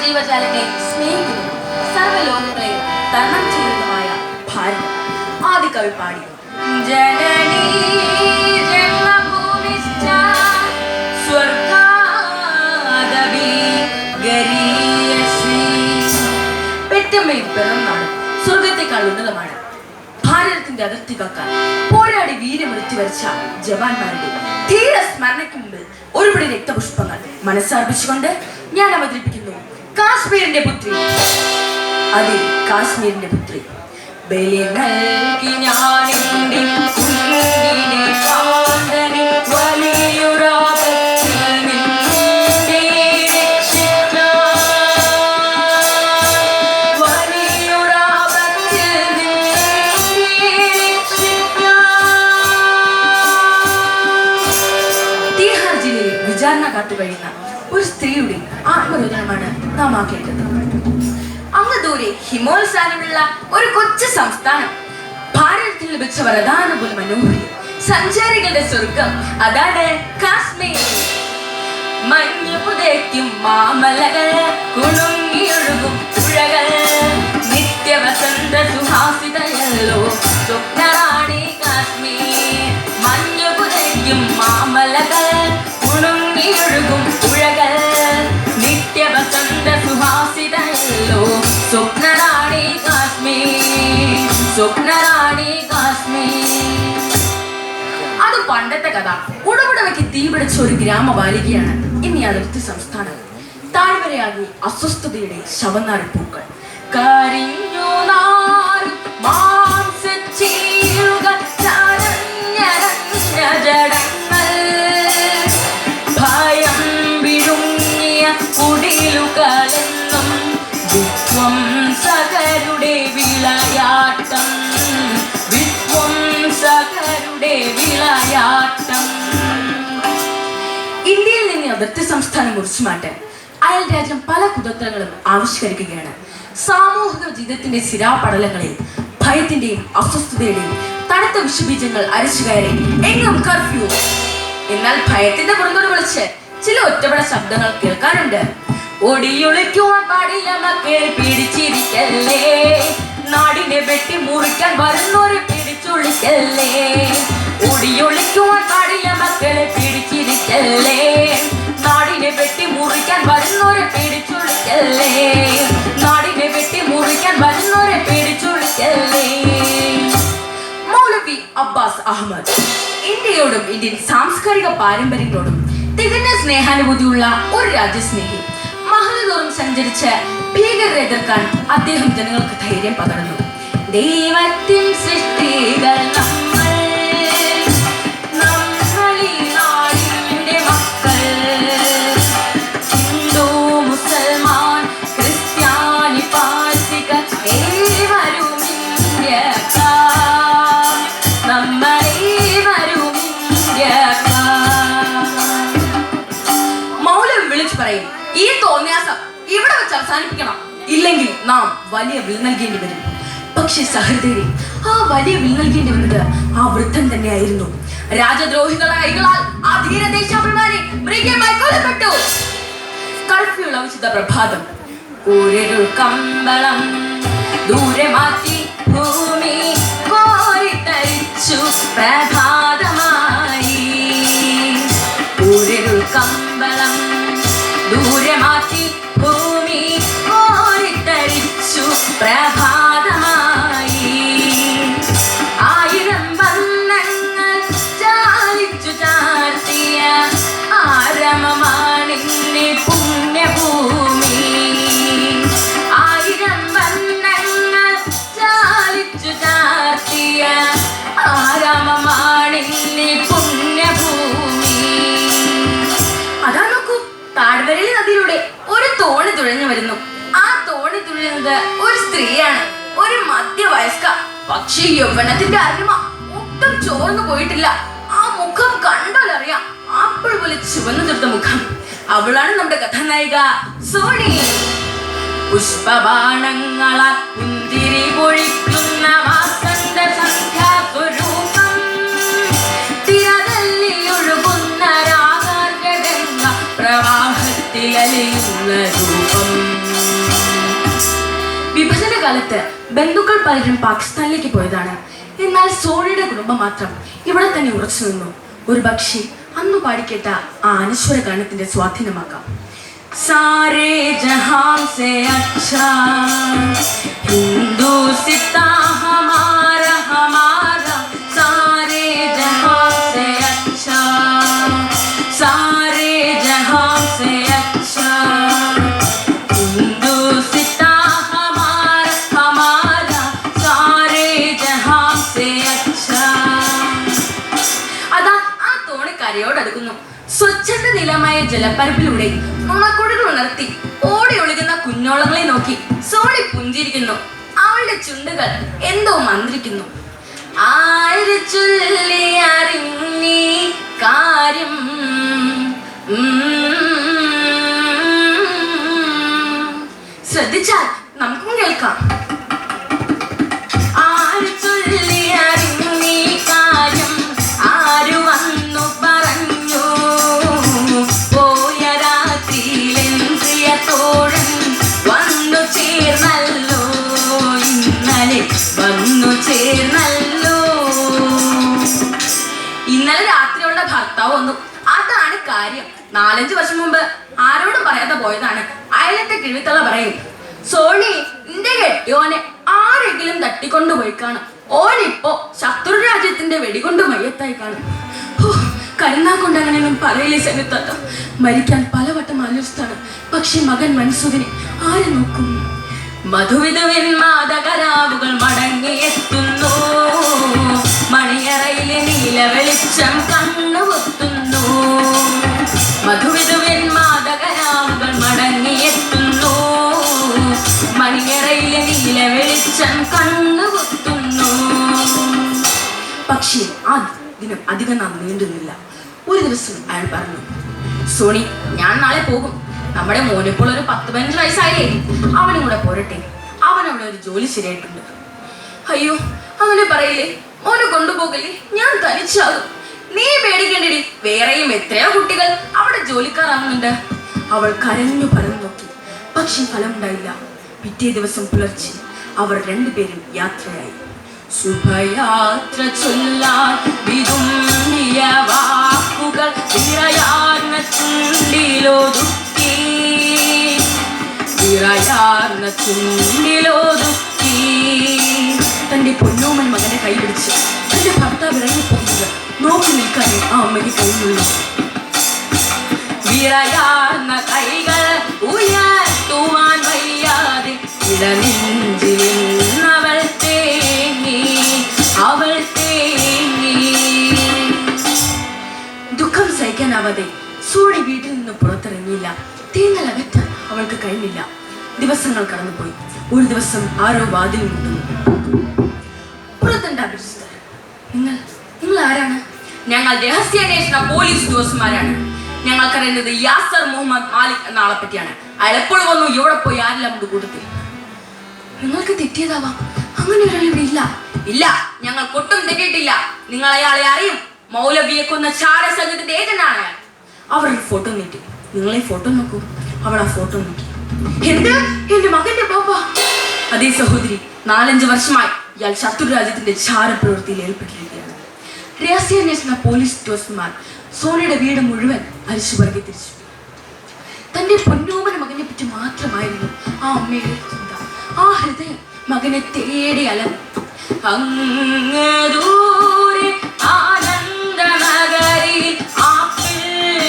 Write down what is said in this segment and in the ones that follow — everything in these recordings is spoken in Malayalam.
ജീവജാലങ്ങളെ സ്നേഹിക്കുന്നു, സർവ്വലോകങ്ങളെ തരണം ചെയ്യുന്നതുമായ ഭാരതം. ആദ്യ കവി പാടി ജനനീ ജന്മഭൂമിശ്ച സ്വർഗാദപി ഗരീയസി. പെറ്റമ്മയിൽ പിറന്നാണ് സ്വർഗത്തെക്കാൾ ഉന്നതമാണ്. ഭാരതത്തിന്റെ അതിർത്തി കാക്കാൻ പോരാടി വീരമൃത്യു വരിച്ച ജവാന്മാരുടെ ധീര സ്മരണയ്ക്ക് മുമ്പിൽ ഒരുപിടി രക്തപുഷ്പങ്ങൾ മനസ്സർപ്പിച്ചുകൊണ്ട് ഞാൻ അവതരിപ്പിക്കുന്നു കാശ്മീരിന്റെ പുത്രി. അതെ, കാശ്മീരിന്റെ പുത്രി. ബലി നൽകി ഞാനെന്റെ കുഞ്ഞിനെ കാന്തനെ വലിയൊരാപത്തിൽ നിന്നെ രക്ഷിക്കാൻ, വലിയൊരാപത്തിൽ നിന്നെ രക്ഷിക്കാൻ. തീഹാർ ജില്ലയിൽ വിചാരണ കാട്ടുകഴിയുന്ന ഒരു സ്ത്രീയുടെ ആത്മരോധനമാണ് നാം ആ കേട്ടത്. അങ്ങ് ദൂരെ ഹിമോത്സാഹമുള്ള ഒരു കൊച്ചു സംസ്ഥാനം. ഭാരതത്തിൽ ലഭിച്ച വരദാനം പോലെ മനോഹരി സഞ്ചാരികളുടെ സ്വർഗം, അതാണ് കാശ്മീർ. മഞ്ഞു പുതയ്ക്കും മാമലകൾ, കുണുങ്ങിയൊഴുകും പുഴകൾ, നിത്യവസന്ത സുഹാസിതയല്ലോ സ്വപ്നറാണി കാശ്മീർ. മഞ്ഞു പുതയ്ക്കും മാമലകൾ, കുണുങ്ങിയൊഴുകും പുഴകൾ, നിത്യവസന്ത സുഹാസിതയല്ലോ സ്വപ്നറാണി കാശ്മീർ, സ്വപ്നറാണി കാശ്മീർ. അത് പണ്ടത്തെ കഥ. ഉടവുടവയ്ക്ക് തീപിടിച്ച ഒരു ഗ്രാമബാലികയാണ് ഇനി അതിർത്തി സംസ്ഥാനം. താഴ്വരയാകെ അസ്വസ്ഥതയുടെ ശവനാരിപ്പൂക്കൾ. കരിഞ്ഞു നാരും മാംസച്ചീളുകൾ, ചരഞ്ഞരഞ്ഞ ജടങ്ങൾ, ഭയം വിഴുങ്ങിയ കുടിലുകളെന്നും വിധ്വംസകരുടെ വിളയാട്ടം, വിധ്വംസകരുടെ വിളയാട്ടം. ഇന്ത്യയിൽ നിന്ന് അതിർത്തി സംസ്ഥാനം മുറിച്ചു മാറ്റാൻ അയൽ രാജ്യം പല കുതന്ത്രങ്ങളും ആവിഷ്കരിക്കുകയാണ്. സാമൂഹിക ജീവിതത്തിന്റെ സിരാപടലങ്ങളിൽ ഭയത്തിന്റെയും അസ്വസ്ഥതയുടെയും തണുത്ത വിഷബീജങ്ങൾ അരച്ചു കയറി എങ്ങും കർഫ്യൂ. എന്നാൽ ഭയത്തിന്റെ പുറത്തോട് വിളിച്ച് ചില ഒറ്റപ്പെട ശബ്ദങ്ങൾ കേൾക്കാനുണ്ട്. ഒടിയൊളിക്കുവാൻ പാടില്ല മക്കളെ, പിടിച്ചിരിക്കല്ലേ, നാടിനെ വെട്ടി മുറിക്കാൻ വരുന്നോരെ പിടിച്ചൊളിക്കല്ലേ. ഒടിയൊളിക്കുവാൻ പാടില്ല മക്കളെ, പിടിച്ചിരിക്കല്ലേ, നാടിനെ വെട്ടി മുറിക്കാൻ വരുന്നോരെ പിടിച്ചൊളിക്കല്ലേ, നാടിനെ വെട്ടി മുറിക്കാൻ വരുന്നോരെ പിടിച്ചൊളിക്കല്ലേ. മൗലവി അബ്ബാസ് അഹമ്മദ് ഇന്ത്യയോടും ഇന്ത്യൻ സാംസ്കാരിക പാരമ്പര്യങ്ങളോടും തികഞ്ഞ സ്നേഹാനുഭൂതിയുള്ള ഒരു രാജ്യസ്നേഹി. മഹല്ലോറും സഞ്ചരിച്ച് ഭീകരരെ എതിർക്കാൻ അദ്ദേഹം ജനങ്ങൾക്ക് ധൈര്യം പകർന്നു. ദൈവത്തിൻ സൃഷ്ടികൾ നമ്മൾ, നമ്മളീ നാടിന്റെ മക്കൾ, ഹിന്ദു മുസൽമാൻ ക്രിസ്ത്യാനി പാർസിക ഏവരും ഇന്ത്യക്കാർ, നമ്മളേവരും ഇന്ത്യക്കാർ. മൗലവി വിളിച്ചു പറയും, ഈ തോന്നിയാസം ഇവിടെ വെച്ച് അവസാനിപ്പിക്കണം, ഇല്ലെങ്കിൽ നാം വലിയ വിൽ നൽകേണ്ടി വരും. പക്ഷെ സഹൃദയരെ, ആ വലിയ വിൽ നൽകേണ്ടി വന്നത് ആ വൃദ്ധൻ തന്നെയായിരുന്നു. രാജദ്രോഹികളായ കൈകളാൽ ആ ധീരദേശാഭിമാനി മൃഗമായി കൊല്ലപ്പെട്ടു. കർഫ്യൂ ലഭിച്ച പ്രഭാതം, ഒരു കമ്പളം ദൂരെ മാറ്റി ഭൂമി കോരിത്തരിച്ചു പ്രഭാതമായി. ഒരു കമ്പളം ദൂരെ മാറ്റി ഭൂമി കോരിത്തരിച്ചു പ്രഭാതമായി. ആയിരം വർണ്ണങ്ങൾ ചാലിച്ചു ചാർത്തിയ ആരം തുഴഞ്ഞു വരുന്നു. ആ തോണി തുഴയുന്നത് ഒരു സ്ത്രീയാണ്, ഒരു മധ്യവയസ്ക. പക്ഷേ യൗവനത്തിന്റെ അരുമ ഒട്ടും ചോർന്നു പോയിട്ടില്ല. ആ മുഖം കണ്ടാലറിയാം, ആപ്പിൾ പോലെ ചുവന്നു തീർത്ത മുഖം. അവളാണ് നമ്മുടെ കഥാനായിക സോണി. പുഷ്പബാണങ്ങളാൽ പുഞ്ചിരി പൊഴിക്കുന്ന വാസന്ത സന്ധ്യാസ്വരൂപം, തിരതല്ലി ഒഴുകുന്ന രാഗാർഗംഗ പ്രവാഹത്തിലലിയുന്ന രൂപം. വിഭജന കാലത്ത് ബന്ധുക്കൾ പലരും പാകിസ്ഥാനിലേക്ക് പോയതാണ്. എന്നാൽ സോണിയുടെ കുടുംബം മാത്രം ഇവിടെ തന്നെ ഉറച്ചു നിന്നു. ഒരു പക്ഷേ അന്ന് പാടിക്കേട്ട ആ അനശ്വര ഗാനത്തിന്റെ സ്വാധീനമാക്കാം. സാരേ ജഹാൻ സേ അച്ഛാ ഹിന്ദുസ്ഥാ ഹമാര ഹമാര, സാരേ ജഹാൻ സേ അച്ഛാ, സാരേ ജഹാൻ സേ അച്ഛാ ഹിന്ദുസ്ഥാ ഹമാര ഹമാര, സാരേ ജഹാൻ സേ അച്ഛാ. അതാ ആ തോണി കരയോടടുക്കുന്നു. സ്വച്ഛത നീലമായ ജലപ്പരപ്പിലൂടെ നുണക്കുഴികൾ ഉണർത്തി ഓടി ഒഴുകുന്ന കുഞ്ഞോളങ്ങളെ നോക്കി സോണി പുഞ്ചിരിക്കുന്നു. അവളുടെ ചുണ്ടുകൾ എന്തോ മന്ത്രിക്കുന്നു. ആര് ചൊല്ലി അറിഞ്ഞീ കാര്യം, ശ്രദ്ധിച്ചാൽ നമുക്കും കേൾക്കാം. ആര് ചൊല്ലി അറിഞ്ഞീ കാര്യം, ആരു വന്നു പറഞ്ഞു, പോയ രാത്രിയിലെന്തിയ തോഴൻ വന്നു ചേർന്നല്ലോ, ഇന്നലെ വന്നു ചേർന്നല്ലോ. ഇന്നലെ രാത്രിയുള്ള ഭർത്താവ് വന്നു, അതാണ് കാര്യം. 4-5 വർഷം മുമ്പ് ആരോടും പറയാതെ പോയതാണ്. അയലത്തെ കിഴിത്തള്ള പറയും, സോണി നിന്റെ കെട്ടിയോനെ ആരെങ്കിലും തട്ടിക്കൊണ്ടുപോയി കാണും, ഓനിപ്പോ ശത്രു രാജ്യത്തിന്റെ വെടികൊണ്ട് മയ്യത്തായി കാണും. കരുണാ കൊണ്ട് അങ്ങനെയൊന്നും പറയില്ലേ സെമിത്താത്ത. മരിക്കാൻ പലവട്ടം ആലോചിച്ചാണ്. പക്ഷെ മകൻ മൻസൂദിനെ ആര് നോക്കും? മധുവിധുവിൻ മാതകരാവുകൾ മടങ്ങിയെത്തുന്നു, മണിയറയിലെ നീല വെളിച്ചം കണ്ണുപൊത്തുന്നു. മധുവിധുവിൻ മാതകരാവുകൾ മടങ്ങിയെത്തുന്നു, മണിയറയിലെ നീല വെളിച്ചം കണ്ണുപൊത്തുന്നു. പക്ഷേ ആ ദിനം അധികം നാം നീണ്ടുന്നില്ല. ഒരു ദിവസം അയാൾ പറഞ്ഞു, സോണി ഞാൻ നാളെ പോകും. നമ്മുടെ മോനിപ്പോൾ ഒരു 10-15 വയസ്സായില്ലേ, അവനും കൂടെ പോരട്ടെ. അവനവിടെ ഒരു ജോലി ശരിയായിട്ടുണ്ട്. അയ്യോ അങ്ങനെ പറയില്ലേ, മോനെ കൊണ്ടുപോകല്ലേ, ഞാൻ തനിച്ചാകും. നീ പേടിക്കേണ്ടടി, വേറെയും എത്രയോ കുട്ടികൾ അവിടെ ജോലിക്കാരാകുന്നുണ്ട്. അവൾ കരഞ്ഞു പറഞ്ഞു നോക്കി, പക്ഷെ ഫലമുണ്ടായില്ല. പിറ്റേ ദിവസം പുലർച്ചെ അവർ രണ്ടുപേരും യാത്രയായി. ശുഭയാത്ര ചൊല്ലാൻ വിതുമ്പിയ വാക്കുകൾ വിറയാർന്ന ചുണ്ടിലൊതുക്കി, വിറയാർന്ന ചുണ്ടിലൊതുക്കി. തന്റെ പൊന്നോമൻ മകനെ കൈപിടിച്ച് തന്റെ ഭർത്താവ് ഇറങ്ങിപ്പോകുന്നത് നോക്കി നിൽക്കാനേ ആ അമ്മയ്ക്ക് കഴിഞ്ഞുള്ളൂ. വിറയാർന്ന കൈകൾ ഉയർത്തുവാൻ വയ്യാതെ ഇടനെഞ്ചിലിന്നവൾ തേങ്ങി, അവൾ തേങ്ങി. ദുഃഖം സഹിക്കാനാവാതെ സോണി വീട്ടിൽ നിന്ന് പുറത്തിറങ്ങിയില്ല. തേങ്ങൽ അകറ്റാൻ അവൾക്ക് കഴിഞ്ഞില്ല. ദിവസങ്ങൾ കടന്നുപോയി. ഒരു ദിവസം ആരോ വാതിൽ മുട്ടുന്നു. പുറത്തുണ്ട് അപരിചിതർ. നിങ്ങൾ ആരാണ്? ഞങ്ങൾ രഹസ്യാന്വേഷണ പോലീസ് ഉദ്യോഗസ്ഥന്മാരാണ്. ഞങ്ങൾക്കറിയുന്നത് യാസർ മുഹമ്മദ് മാലിക് എന്ന ആളെ പറ്റിയാണ്. അയാൾ എപ്പോൾ വന്നു, എവിടെ പോയി, ആരെല്ലാം കൊണ്ട് കൂട്ടത്തിൽ. നിങ്ങൾക്ക് തെറ്റിയതാവാം, അങ്ങനെ ഒരാൾ ഇവിടെ ഇല്ല. ഇല്ല, ഞങ്ങൾ ഒട്ടും തെറ്റിയിട്ടില്ല. നിങ്ങൾ അയാളെ അറിയും. മൗലവിയെ കൊന്ന ചാരസംഘത്തിന്റെ ഏജന്റാണ് അയാൾ. അവർ ഒരു ഫോട്ടോ നീട്ടി. നിങ്ങളെ ഫോട്ടോ നോക്കൂ. അവൾ ആ ഫോട്ടോ നോക്കി. എന്ത്, എന്റെ മകന്റെ പാപ്പ? അതേ സഹോദരി, 4-5 വർഷമായി ഇയാൾ ശത്രു രാജ്യത്തിന്റെ ചാരപ്രവൃത്തിയിൽ ഏർപ്പെട്ടിരിക്കുകയാണ്. രഹസ്യാന്വേഷണ പോലീസ് ഉദ്യോഗസ്ഥന്മാർ സോണിയുടെ വീട് മുഴുവൻ അരിച്ചു പറക്കി തിരിച്ചു. തന്റെ പൊന്നോമന മകനെ പറ്റി മാത്രമായിരുന്നു ആ അമ്മയുടെ ചിന്ത. ആ ഹൃദയം മകനെ തേടി അലഞ്ഞു. അങ്ങ് ദൂരെ ആനന്ദനഗരിയിൽ ആപ്പിൾ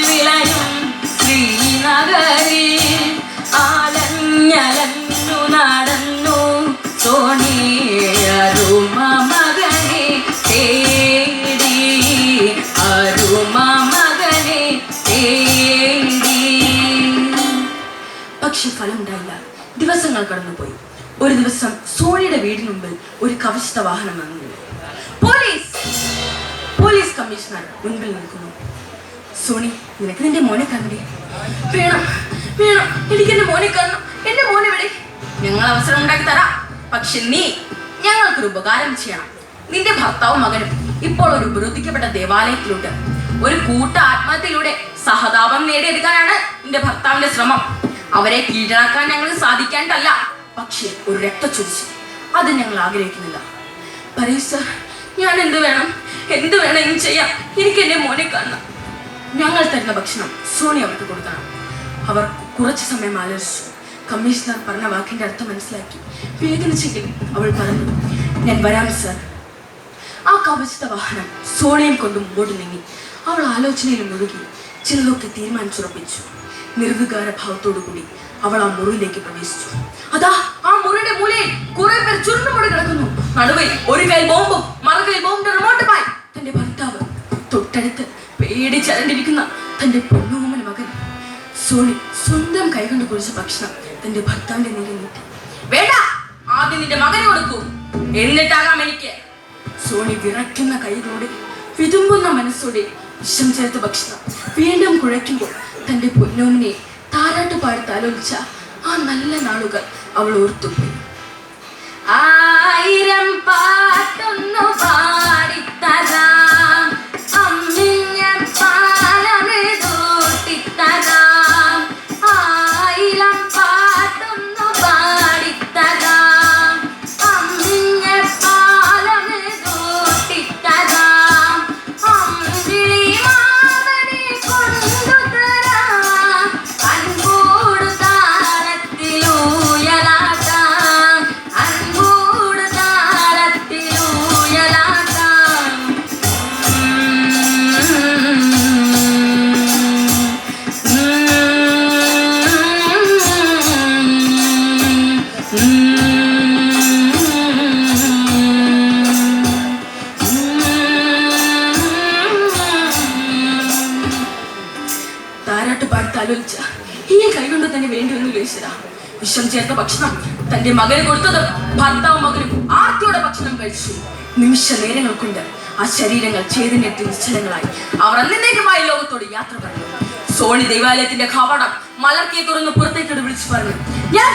വിളയും ശ്രീനഗരിൽ അലഞ്ഞലഞ്ഞു നടന്നു സോണി അരുമ മകനെ തേടി, അരുമ മകനെ തേടി. പക്ഷെ ഫലമുണ്ടായില്ല. ദിവസങ്ങൾ കടന്നുപോയി. ഒരു ദിവസം സോണിയുടെ വീടിന് മുമ്പിൽ ഒരു കവചിത വാഹനം വന്നു. പോലീസ് കമ്മീഷണർ മുൻപിൽ നിൽക്കുന്നു. സോണി, നിനക്ക് നിന്റെ മോനെ കാണണ്ടേ? വേണം, എനിക്ക് എന്റെ മോനെ കാണണം. എന്റെ മോനെ വിളി. ഞങ്ങൾ അവസരം ഉണ്ടാക്കി തരാം. പക്ഷെ നീ ഞങ്ങൾക്കൊരു ഉപകാരം ചെയ്യണം. നിന്റെ ഭർത്താവും മകനും ഇപ്പോൾ ഒരു ഉപരോധിക്കപ്പെട്ട ദേവാലയത്തിലുണ്ട്. ഒരു കൂട്ട ആത്മഹത്യയിലൂടെ സഹതാപം നേടിയെടുക്കാനാണ് നിന്റെ ഭർത്താവിന്റെ ശ്രമം. അവരെ കീഴടക്കാൻ ഞങ്ങൾക്ക് സാധിക്കാണ്ടല്ല, പക്ഷേ ഒരു രക്തച്ചൊരിച്ചിൽ അത് ഞങ്ങൾ ആഗ്രഹിക്കുന്നില്ല. പറയൂ സർ, ഞാൻ എന്ത് വേണമെങ്കിലും ചെയ്യാം. എനിക്ക് എന്റെ മോനെ കാണണം. ഞങ്ങൾ തരുന്ന ഭക്ഷണം സോണി അവർക്ക് കൊടുക്കണം. അവർ കുറച്ചു സമയം ആലോചിച്ചു. കമ്മീഷണർ പറഞ്ഞ വാക്കിന്റെ അർത്ഥം മനസ്സിലാക്കി. വേദനിച്ചെങ്കിലും അവൾ പറഞ്ഞു, ഞാൻ വരാം സർ. ആ കവചിത വാഹനം സോണിയും കൊണ്ട് മുമ്പോട്ട് നീങ്ങി. അവൾ ആലോചനയിൽ മുഴുകി ചിലതൊക്കെ തീരുമാനിച്ചുറപ്പിച്ചു. നിർവികാര ഭാവത്തോടു കൂടി അവൾ ആ മുറിയിലേക്ക് പ്രവേശിച്ചു. അതാ ആ മുറിയുടെ മൂലയിൽ കുറെ പേർ ചുരുണ്ടുമുടി കിടക്കുന്നു. നടുവിൽ ഒരു കൈ ബോംബും മറുകൈ ബോംബിന്റെ റിമോട്ടുമായി തന്റെ ഭർത്താവ്. തൊട്ടടുത്ത് പേടിച്ചരണ്ടിരിക്കുന്ന തന്റെ പൊന്നോമന മകൻ. സോണി സ്വന്തം കൈകൊണ്ട് കുറിച്ച ഭക്ഷണം തന്റെ ഭർത്താവിന്റെ നേരെ നീട്ടി. വേണ്ട, ആദ്യം നിന്റെ മകനെ കൊടുക്കൂ, എന്നിട്ടാകാം എനിക്ക്. സോണി വിറയ്ക്കുന്ന കൈകളോടെ വിതുമ്പുന്ന മനസ്സോടെ വിഷം ചേർത്ത ഭക്ഷണം വീണ്ടും കുഴയ്ക്കുമ്പോൾ തന്റെ പൊന്നോമിനെ താരാട്ട് പാടുത്താലോചിച്ച ആ നല്ല നാളുകൾ അവൾ ഓർത്തുപോയി. 1000 പാട്ടൊന്നു പാടിത്തരാം, അമ്മിഞ്ഞ പാലമെതൂട്ടിത്തരാം. 1000 പാട്ടൊന്നു പാടിത്തരാം, അമ്മിഞ്ഞ പാലമെതൂട്ടിത്തരാം. അമ്പിളി മാമനെ കൊണ്ടുതരാം, അൻപോട് താളത്തിലൂയലാട്ടാം, അൻപോട് താളത്തിലൂയലാട്ടാം. താരാട്ട് പാടുത്താലോചിച്ച ഈ കൈകൊണ്ട് തന്നെ വേണ്ടിയൊന്നും ഈശ്വര. വിഷം ചേർത്ത ഭക്ഷണം തന്റെ മകന് കൊടുത്തതും ഭർത്താവും മകനും ആർത്തിയോടെ ഭക്ഷണം കഴിച്ചു. നിമിഷ നേരങ്ങൾ കൊണ്ട് ആ ശരീരങ്ങൾ ചേതനെത്തി നിശ്ചലങ്ങളായി. അവർ അന്നേക്കുമായി ലോകത്തോട് യാത്ര പറഞ്ഞു. സോണി ദേവാലയത്തിന്റെ കവാടം മലർക്കെ തുറന്ന് പുറത്തേക്കോട് വിളിച്ചു പറഞ്ഞു, ഞാൻ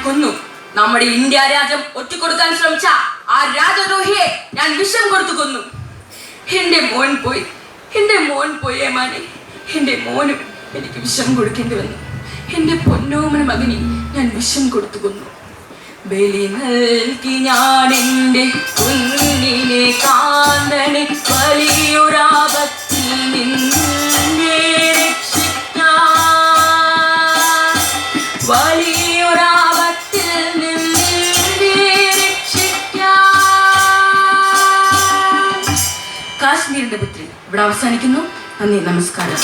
കൊന്നു. നമ്മുടെ ഇന്ത്യ രാജ്യം ഒറ്റിക്കൊടുക്കാൻ ശ്രമിച്ച ആ രാജദ്രോഹിയെ ഞാൻ വിഷം കൊടുത്തു കൊന്നു. എന്റെ മോൻ പോയി ഏമാനെ. എന്റെ മോനും എനിക്ക് വിഷം കൊടുക്കേണ്ടി വന്നു. എന്റെ പൊന്നോമന മകനെ ഞാൻ വിഷം കൊടുത്തു കൊന്നു. ബലി നൽകി ഞാൻ എന്റെ കുഞ്ഞിനെ കാന്തനെ വലിയൊരാപത്തിൽ നിന്നെ രക്ഷിക്കാൻ, വലിയൊരാപത്തിൽ നിന്നെ രക്ഷിക്കാൻ. കാശ്മീരിന്റെ പുത്രി ഇവിടെ അവസാനിക്കുന്നു. നന്ദി, നമസ്കാരം.